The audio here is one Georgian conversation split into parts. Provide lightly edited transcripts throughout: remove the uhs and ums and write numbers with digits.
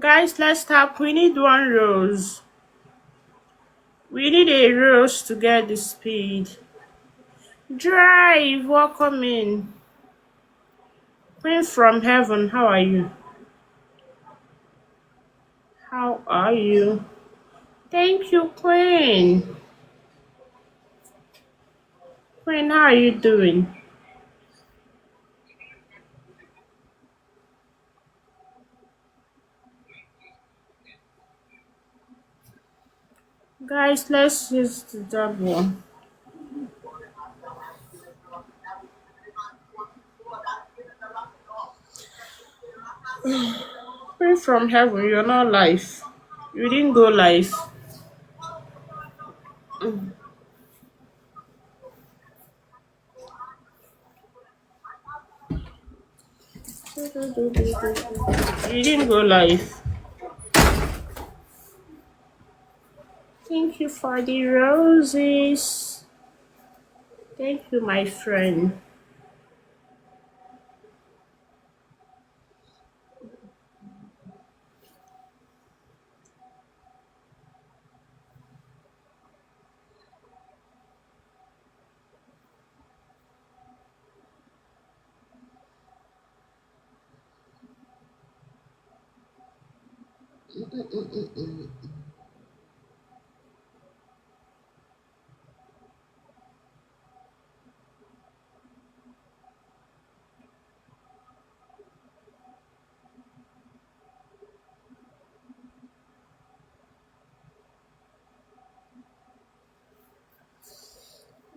Guys, let's stop. We need one rose. We need a rose to get the speed. Drive, welcome in. Queen from heaven, how are you? How are you? Thank you, Queen. Queen, how are you doing? Guys, let's use the double. Queen from heaven, you're not live. You didn't go live. You didn't go live. Thank you for the roses. Thank you, my friend.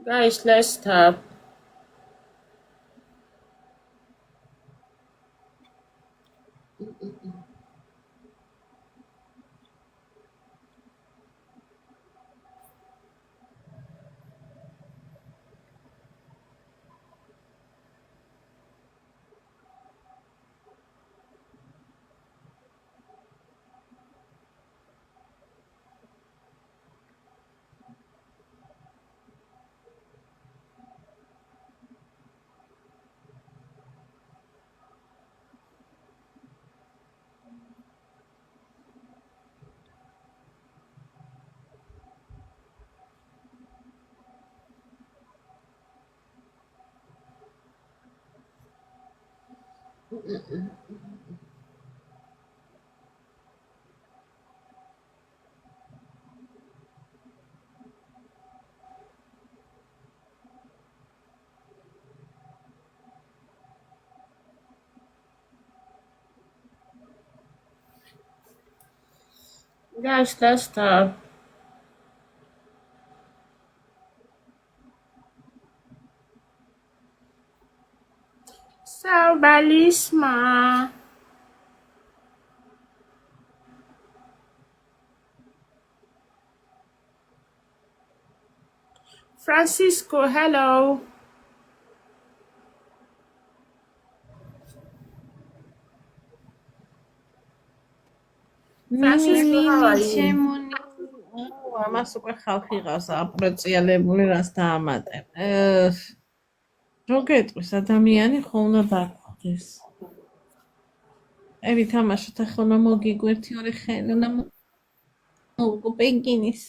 Guys, let's stop. Guys, let's stop. Balisma. Francisco, hello. Francisco, how are you? ამას უკვე ხალხი ყავს აპრეციალებული რას დაამატებ. რო გეტყვის ადამიანი ხო უნდა დაგხვდეს. ევი თამაშოთ ახლა უნდა მოგიგვერთი ორი ხელი უნდა მოვუყო პინგინის.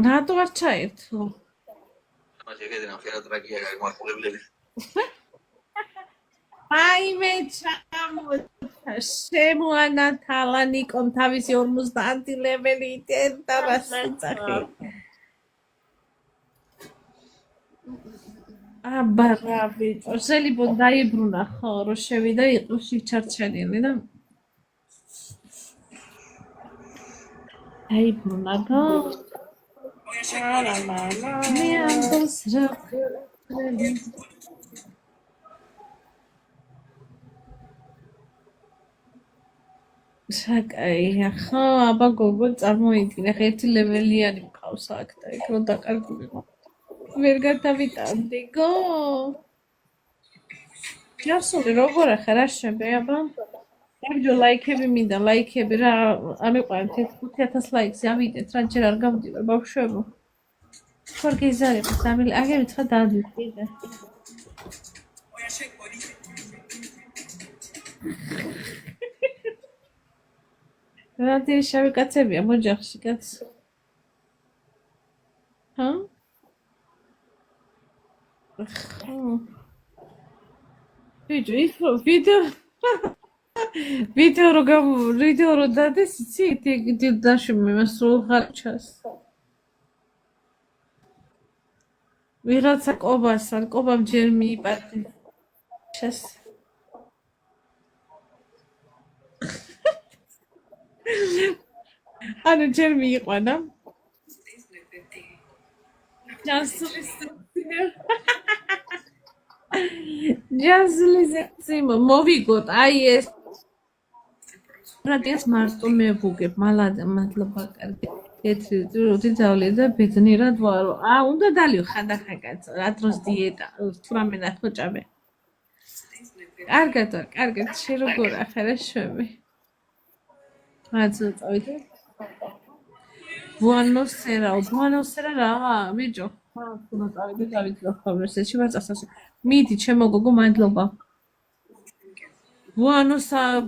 რატო არ ჩაერთო? აი მე ჩამოთვა შემოანა თალანიკომ თავისი 50 ლეველი იტენდა რას იცახი. აბა რა ბიჭო, შეიძლება დაიბრუნა ხო, რომ შევიდა იყოს შიჩარჩენილი და დაიბრუნა გო. არა მამა. მე ამბობს რა საკაია ხო, აბა გოგო წარმოიდგინე, ხა ერთი ლეველიანი მყავს აქ და იქ რომ დაკარგულიყო. ვერ გადავიტანდი გო. ჯასული როგორ ახლა რა შები აბა? კარგო ლაიქები მინდა, ლაიქები რა ამიყვანეთ 5000 ლაიქს ავიდეთ რა ჯერ არ გავდივარ ბავშვებო. ხარ გიზარებს ამილ აგერ ცხა დაადვით კიდე. რა დიდი შავი კაცებია მოჯახში კაც. ჰა? ხო. ბიჭო ის ვიდეო რო დადეს იცი დიდი დაშვი მასრულ ხარჩას. ვიღაცა კობამ ჯერ მიიპატე. ჩას. ანუ ჯერ მიიყვანა. ჯაზლის ციმო მოვიგოთ აი ეს რადიას მარტო მევუგებ მადლობა კარგი ეთრი როდი ძავლე და ბედნიერად ვარო უნდა დალიო ხანდახან რა დროს დიეტა თუ რამე ნახოჭამე კარგად შე როგორ ახლა შვები მადლობა წავიდე ბუანოსერა რა ბიჭო ხა წავიდე დავიწყო ხოლმე ვარ წასასე მიდი ჩემო გოგო მადლობა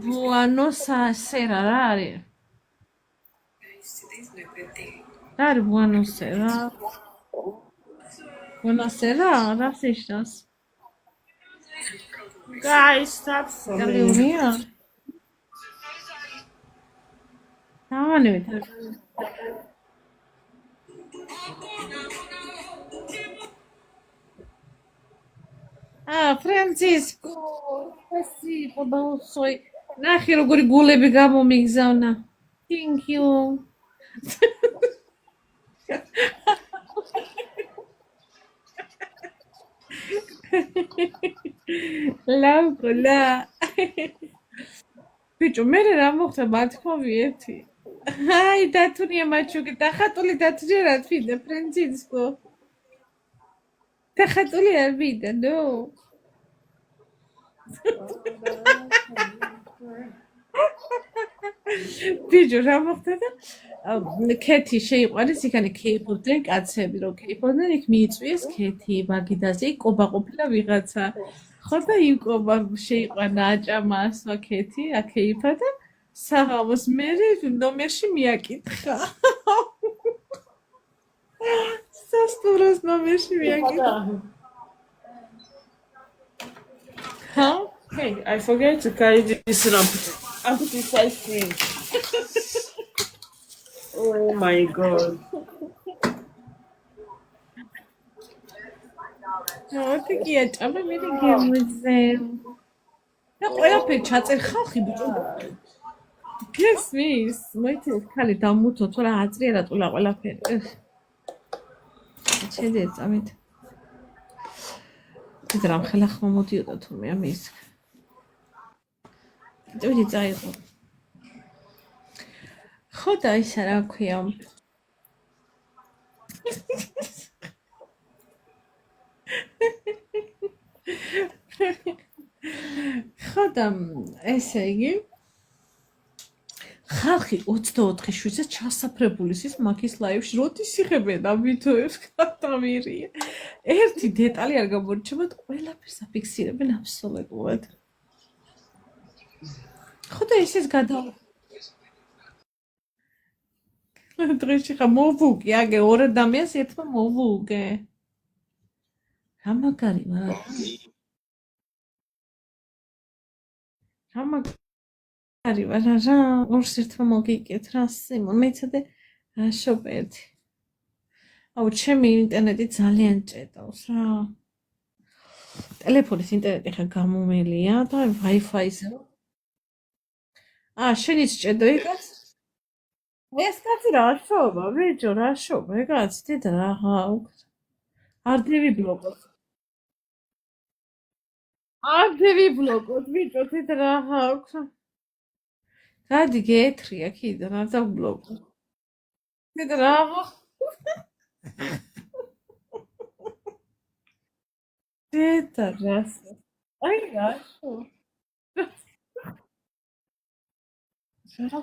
ბუანოსერა რა არის რა არის ბუანოსერა რა შეშავს Guys, stop for me. გალეუნია დავანებით ფრანცისკო спасибо большое ნახე როგორი გულები გამომიგზავნა thank you ლავკოლა ბიჭო მე რა მოხდა მართქვი ერთი აი დათუნია მაჩუკი დახატული დათუნია რა თვიდა ფრანცისკო დახატული არ ვიდა ნო ბიჭო რა მოხდა და ქეთი შეიყვანეს იქანი ქეიფობდნენ კაცები რომ ქეიფობდნენ იქ მიიწვიეს ქეთი მაგიდაზე კობა ყოფილა ვიღაცა ხო და იმ კობა შეიყვანა აჭამა ასვა ქეთი აკეიფა და საღამოს მერე ნომერში მიაკითხა სასტუროს ნომერში მიაკითხა Huh? Hey, I forget to carry this and I put this ice cream. Oh my god. მოდი გიაჭამე მე გემოზე და ყველაფერი ჩაწერ ხალხი ბიჭო გესმის მოიწევს ხალი დამუთო თუ რა აწრიერა ტულა ყველაფერი შედი წამით ძრამ ხელახმა მოდიოდა თურმე ამის ძვირი წაიღო ხო და ისა რა ქვია ხო და ესე იგი ხალხი 24 შვიცე ჩასაფრებულის ის მაგის ლაივში როდის იხებენ ამ ვიდეოებს გადამირია ერთი დეტალი არ გამორჩება ყველაფერს აფიქსირებენ აბსოლუტურად ხო და ისიც დღეში ხა მოვუგე აგე ორ ადამიანს ერთმა მოვუგე რა მაგარი ვარ რა მაგარი ვარ რა ორს ერთმა მოგიკეთ რა სიმონ მეცადე შოპერდი აუ ჩემი ინტერნეტი ძალიან ჭედავს რა ტელეფონის ინტერნეტი ხა გამომელია და Wi-Fi-ზე. შენიც სჭედო იგაც? ეს კაცი რა შობა, ბიჭო, რა შობა, ეგ კაცი დედა რა აქვს. არ დევიბლოკოთ. არ დევიბლოკოთ, ბიჭო, დედა რა აქვს. გადი გეთრია კიდე, არ დაბლოკო. დედა რა აქვს. დედა რას. აი რა შობა. რა